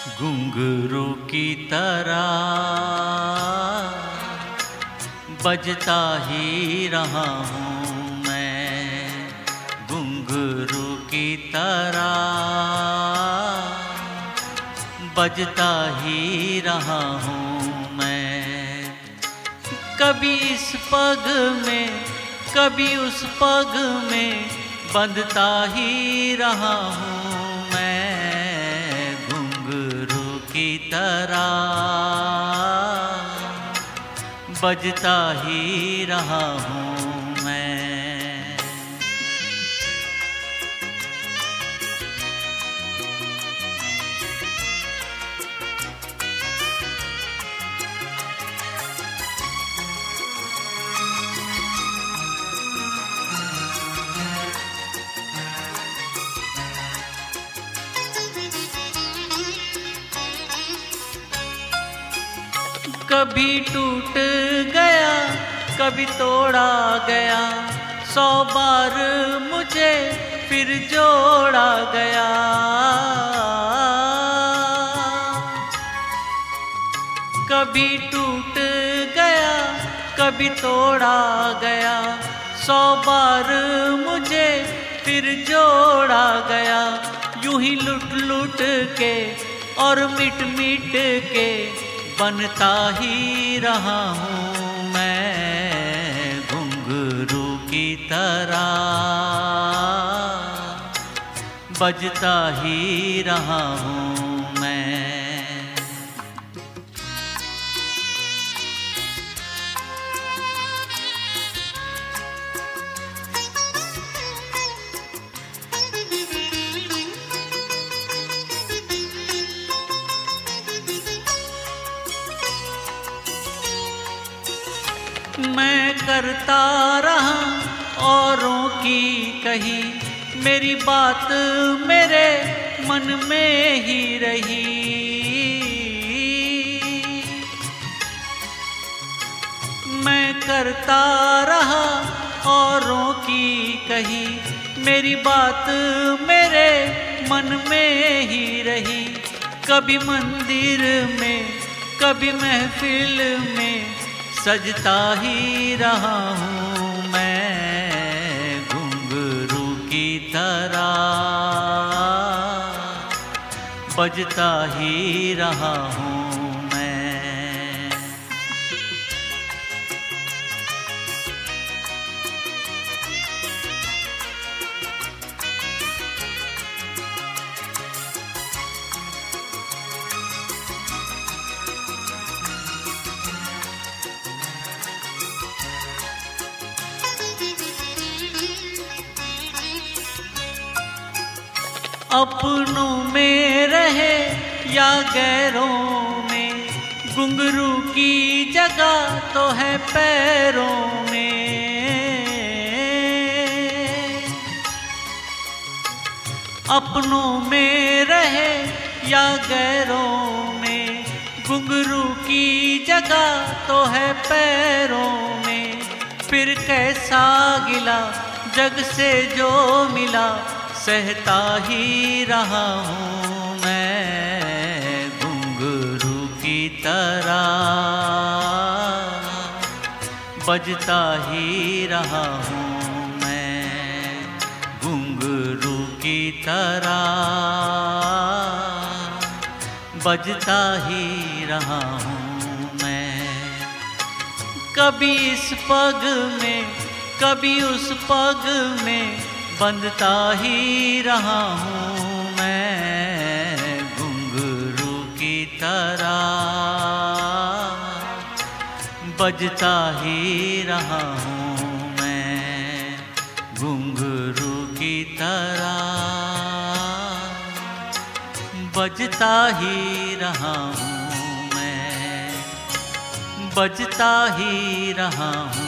घुंघरू की तरह बजता ही रहा हूँ मैं, घुंघरू की तरह बजता ही रहा हूँ मैं। कभी इस पग में कभी उस पग में बंधता ही रहा हूँ मैं, घुंघरू की तरह बजता ही रहा हूँ मैं। कभी टूट गया कभी तोड़ा गया, 100 बार मुझे फिर जोड़ा गया। कभी टूट गया कभी तोड़ा गया, 100 बार मुझे फिर जोड़ा गया। यूं ही लुट लुट के और मिट मिट के बनता ही रहा हूँ मैं, घुंघरू की तरह बजता ही रहा हूँ मैं। मैं करता रहा औरों की कही, मेरी बात मेरे मन में ही रही। मैं करता रहा औरों की कही, मेरी बात मेरे मन में ही रही। कभी मंदिर में कभी महफिल में सजता ही रहा हूँ मैं, घुंघरू की तरह बजता ही रहा हूँ मैं। अपनों में रहे या गैरों में, घुंघरू की जगह तो है पैरों में। अपनों में रहे या गैरों में, घुंघरू की जगह तो है पैरों में। फिर कैसा गिला जग से जो मिला, सहता ही रहा हूँ मैं, घुंघरू की तरह बजता ही रहा हूँ मैं, घुंघरू की तरह बजता ही रहा हूँ मैं। कभी इस पग में कभी उस पग में बंधता ही रहा हूँ मैं, घुंघरू की तरह बजता ही रहा हूँ मैं, घुंघरू की तरह बजता ही रहा हूँ मैं, बजता ही रहा हूँ।